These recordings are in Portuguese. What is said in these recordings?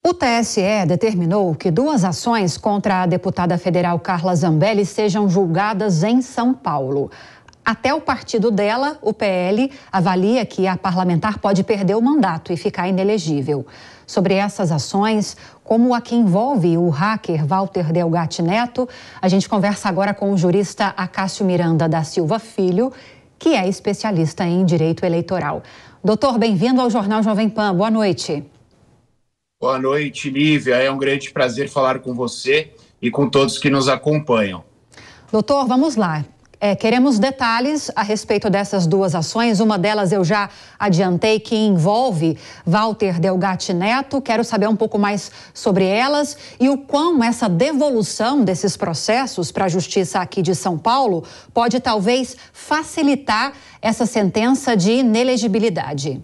O TSE determinou que duas ações contra a deputada federal Carla Zambelli sejam julgadas em São Paulo. Até o partido dela, o PL, avalia que a parlamentar pode perder o mandato e ficar inelegível. Sobre essas ações, como a que envolve o hacker Walter Delgatti Neto, a gente conversa agora com o jurista Acácio Miranda da Silva Filho, que é especialista em direito eleitoral. Doutor, bem-vindo ao Jornal Jovem Pan. Boa noite. Boa noite, Lívia. É um grande prazer falar com você e com todos que nos acompanham. Doutor, vamos lá. Queremos detalhes a respeito dessas duas ações. Uma delas eu já adiantei, que envolve Walter Delgatti Neto. Quero saber um pouco mais sobre elas e o quão essa devolução desses processos para a Justiça aqui de São Paulo pode talvez facilitar essa sentença de inelegibilidade.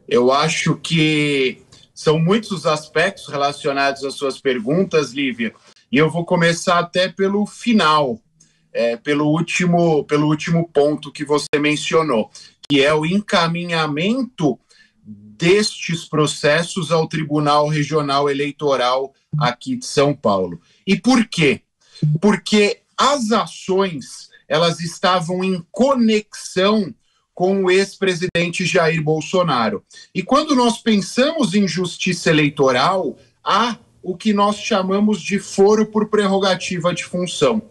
Eu acho que são muitos os aspectos relacionados às suas perguntas, Lívia, e eu vou começar até pelo final. Pelo último ponto que você mencionou, que é o encaminhamento destes processos ao Tribunal Regional Eleitoral aqui de São Paulo. E por quê? Porque as ações, elas estavam em conexão com o ex-presidente Jair Bolsonaro. E quando nós pensamos em justiça eleitoral, há o que nós chamamos de foro por prerrogativa de função.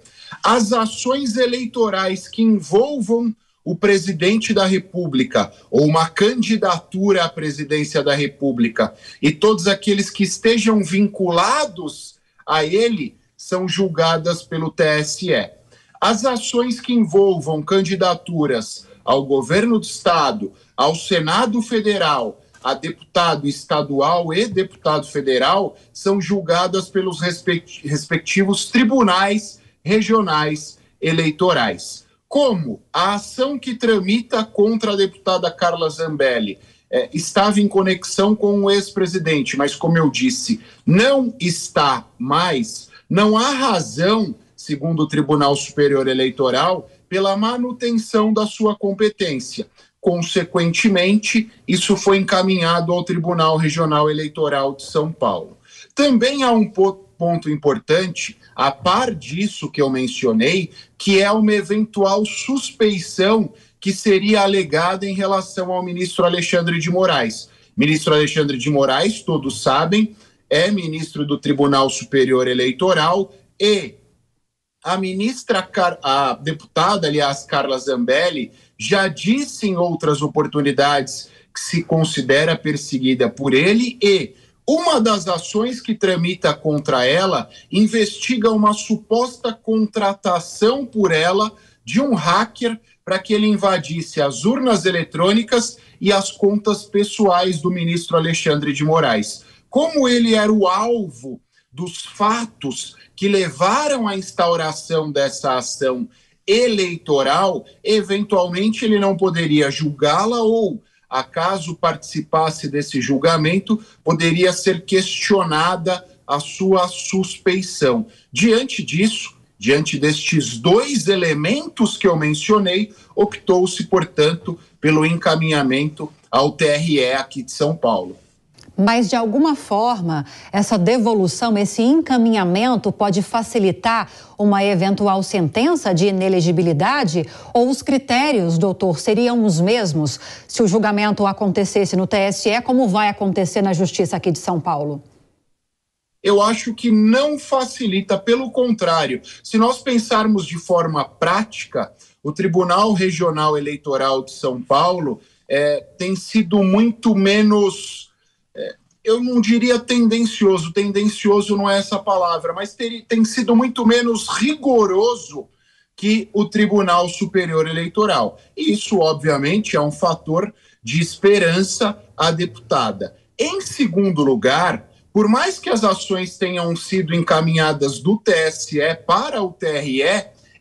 As ações eleitorais que envolvam o presidente da República ou uma candidatura à presidência da República e todos aqueles que estejam vinculados a ele são julgadas pelo TSE. As ações que envolvam candidaturas ao governo do Estado, ao Senado Federal, a deputado estadual e deputado federal são julgadas pelos respectivos tribunais regionais eleitorais. Como a ação que tramita contra a deputada Carla Zambelli estava em conexão com o ex-presidente, mas como eu disse, não está mais, não há razão, segundo o Tribunal Superior Eleitoral, pela manutenção da sua competência. Consequentemente, isso foi encaminhado ao Tribunal Regional Eleitoral de São Paulo. Também há um ponto importante, a par disso que eu mencionei, que é uma eventual suspeição que seria alegada em relação ao ministro Alexandre de Moraes. Ministro Alexandre de Moraes, todos sabem, é ministro do Tribunal Superior Eleitoral e a deputada, aliás, Carla Zambelli, já disse em outras oportunidades que se considera perseguida por ele e uma das ações que tramita contra ela investiga uma suposta contratação por ela de um hacker para que ele invadisse as urnas eletrônicas e as contas pessoais do ministro Alexandre de Moraes. Como ele era o alvo dos fatos que levaram à instauração dessa ação eleitoral, eventualmente ele não poderia julgá-la ou, acaso participasse desse julgamento, poderia ser questionada a sua suspeição. Diante disso, diante destes dois elementos que eu mencionei, optou-se, portanto, pelo encaminhamento ao TRE aqui de São Paulo. Mas, de alguma forma, essa devolução, esse encaminhamento pode facilitar uma eventual sentença de inelegibilidade? Ou os critérios, doutor, seriam os mesmos se o julgamento acontecesse no TSE, como vai acontecer na Justiça aqui de São Paulo? Eu acho que não facilita, pelo contrário. Se nós pensarmos de forma prática, o Tribunal Regional Eleitoral de São Paulo tem sido muito menos... eu não diria tendencioso não é essa palavra, mas tem sido muito menos rigoroso que o Tribunal Superior Eleitoral. E isso, obviamente, é um fator de esperança à deputada. Em segundo lugar, por mais que as ações tenham sido encaminhadas do TSE para o TRE,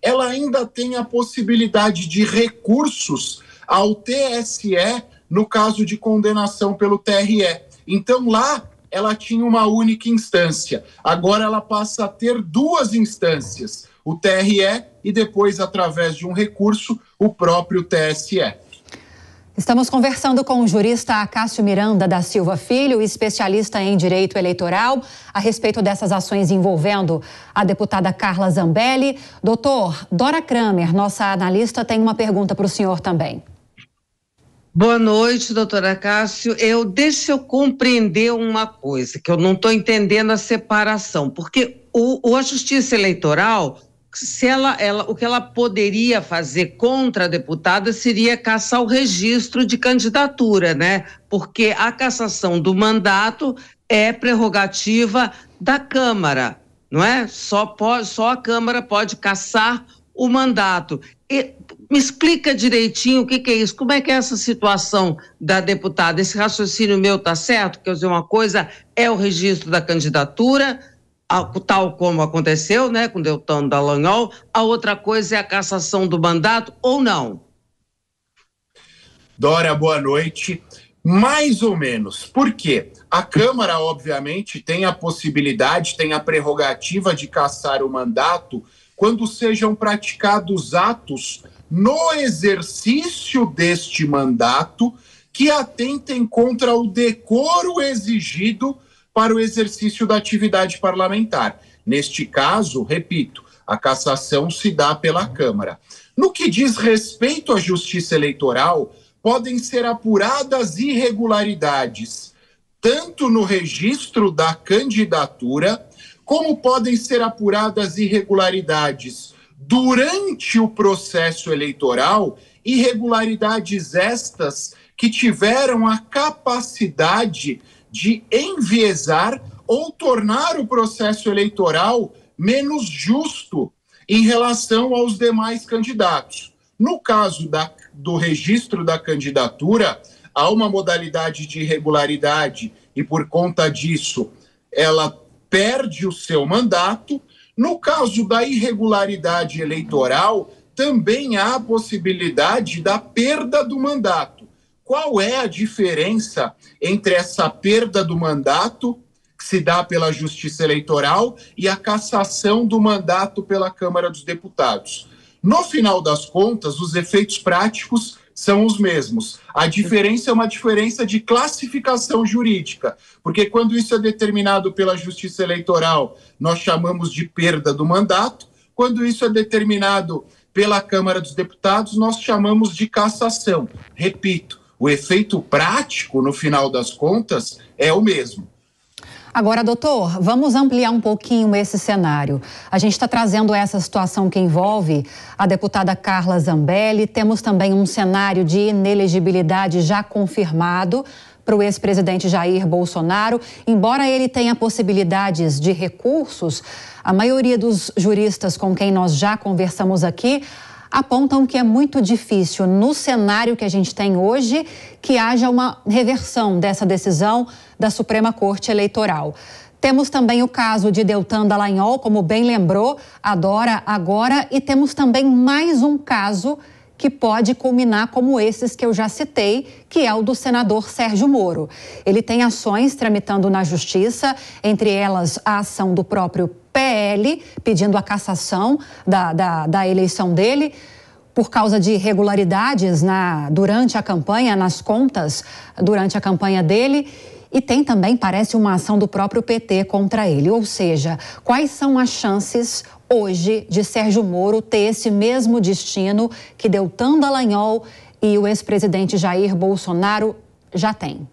ela ainda tem a possibilidade de recursos ao TSE no caso de condenação pelo TRE. Então, lá, ela tinha uma única instância. Agora, ela passa a ter duas instâncias, o TRE e depois, através de um recurso, o próprio TSE. Estamos conversando com o jurista Acácio Miranda da Silva Filho, especialista em direito eleitoral, a respeito dessas ações envolvendo a deputada Carla Zambelli. Doutor, Dora Kramer, nossa analista, tem uma pergunta para o senhor também. Boa noite, doutora Acácio. Deixa eu compreender uma coisa, que eu não estou entendendo a separação, porque a Justiça Eleitoral, o que ela poderia fazer contra a deputada seria cassar o registro de candidatura, né? Porque a cassação do mandato é prerrogativa da Câmara, não é? Só a Câmara pode cassar o mandato. Me explica direitinho o que é isso, como é que é essa situação da deputada? Esse raciocínio meu está certo? Quer dizer, uma coisa é o registro da candidatura, tal como aconteceu, né, com Deltan Dallagnol, a outra coisa é a cassação do mandato ou não? Dora, boa noite. Mais ou menos. Por quê? A Câmara, obviamente, tem a possibilidade, tem a prerrogativa de cassar o mandato quando sejam praticados atos no exercício deste mandato que atentem contra o decoro exigido para o exercício da atividade parlamentar. Neste caso, repito, a cassação se dá pela Câmara. No que diz respeito à Justiça Eleitoral, podem ser apuradas irregularidades, tanto no registro da candidatura, como podem ser apuradas irregularidades durante o processo eleitoral, irregularidades estas que tiveram a capacidade de enviesar ou tornar o processo eleitoral menos justo em relação aos demais candidatos. No caso do registro da candidatura, há uma modalidade de irregularidade e, por conta disso, ela perde o seu mandato. No caso da irregularidade eleitoral, também há a possibilidade da perda do mandato. Qual é a diferença entre essa perda do mandato, que se dá pela Justiça Eleitoral, e a cassação do mandato pela Câmara dos Deputados? No final das contas, os efeitos práticos são os mesmos. A diferença é uma diferença de classificação jurídica, porque quando isso é determinado pela Justiça Eleitoral, nós chamamos de perda do mandato. Quando isso é determinado pela Câmara dos Deputados, nós chamamos de cassação. Repito, o efeito prático, no final das contas, é o mesmo. Agora, doutor, vamos ampliar um pouquinho esse cenário. A gente está trazendo essa situação que envolve a deputada Carla Zambelli. Temos também um cenário de inelegibilidade já confirmado para o ex-presidente Jair Bolsonaro. Embora ele tenha possibilidades de recursos, a maioria dos juristas com quem nós já conversamos aqui apontam que é muito difícil, no cenário que a gente tem hoje, que haja uma reversão dessa decisão da Suprema Corte Eleitoral. Temos também o caso de Deltan Dallagnol, como bem lembrou a Dora agora, e temos também mais um caso que pode culminar como esses que eu já citei, que é o do senador Sérgio Moro. Ele tem ações tramitando na Justiça, entre elas a ação do próprio PL, pedindo a cassação da eleição dele, por causa de irregularidades durante a campanha, nas contas durante a campanha dele. E tem também, parece, uma ação do próprio PT contra ele. Ou seja, quais são as chances hoje de Sérgio Moro ter esse mesmo destino que Deltan Dallagnol e o ex-presidente Jair Bolsonaro já têm?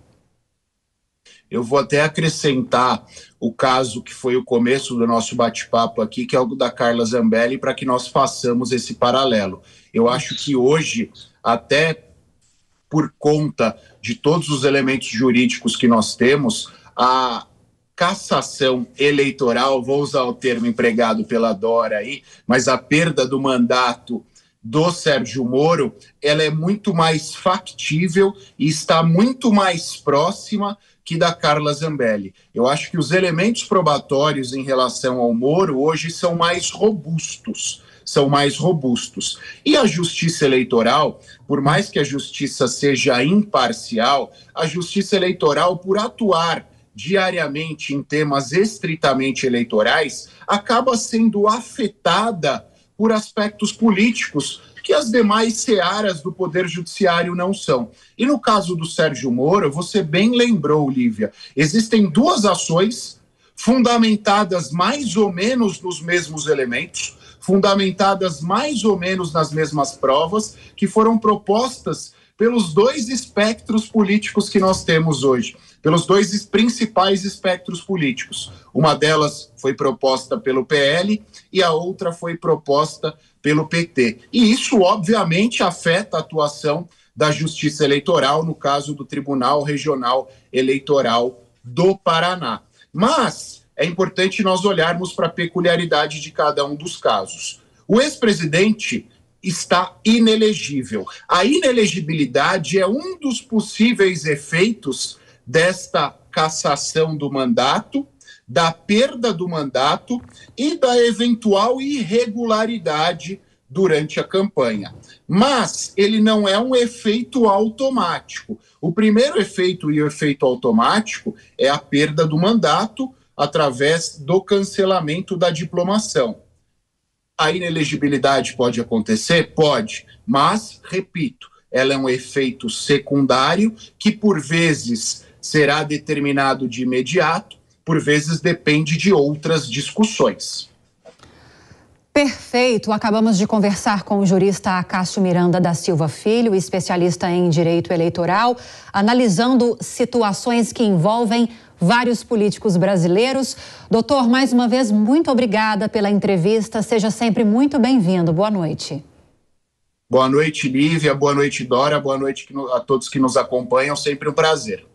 Eu vou até acrescentar o caso que foi o começo do nosso bate-papo aqui, que é o da Carla Zambelli, para que nós façamos esse paralelo. Eu acho que hoje, até por conta de todos os elementos jurídicos que nós temos, a cassação eleitoral, vou usar o termo empregado pela Dora aí, mas a perda do mandato do Sérgio Moro, ela é muito mais factível e está muito mais próxima que da Carla Zambelli. Eu acho que os elementos probatórios em relação ao Moro hoje são mais robustos. E a Justiça Eleitoral, por mais que a Justiça seja imparcial, a Justiça Eleitoral, por atuar diariamente em temas estritamente eleitorais, acaba sendo afetada por aspectos políticos, que as demais searas do Poder Judiciário não são. E no caso do Sérgio Moro, você bem lembrou, Lívia, existem duas ações fundamentadas mais ou menos nos mesmos elementos, fundamentadas mais ou menos nas mesmas provas, que foram propostas pelos dois espectros políticos que nós temos hoje, pelos dois principais espectros políticos. Uma delas foi proposta pelo PL e a outra foi proposta pelo PT. E isso, obviamente, afeta a atuação da Justiça Eleitoral, no caso do Tribunal Regional Eleitoral do Paraná. Mas é importante nós olharmos para a peculiaridade de cada um dos casos. O ex-presidente está inelegível. A inelegibilidade é um dos possíveis efeitos desta cassação do mandato, da perda do mandato e da eventual irregularidade durante a campanha. Mas ele não é um efeito automático. O primeiro efeito e o efeito automático é a perda do mandato através do cancelamento da diplomação. A inelegibilidade pode acontecer? Pode, mas, repito, ela é um efeito secundário que, por vezes, será determinado de imediato, por vezes depende de outras discussões. Perfeito. Acabamos de conversar com o jurista Acácio Miranda da Silva Filho, especialista em direito eleitoral, analisando situações que envolvem vários políticos brasileiros. Doutor, mais uma vez, muito obrigada pela entrevista. Seja sempre muito bem-vindo. Boa noite. Boa noite, Lívia. Boa noite, Dora. Boa noite a todos que nos acompanham. Sempre um prazer.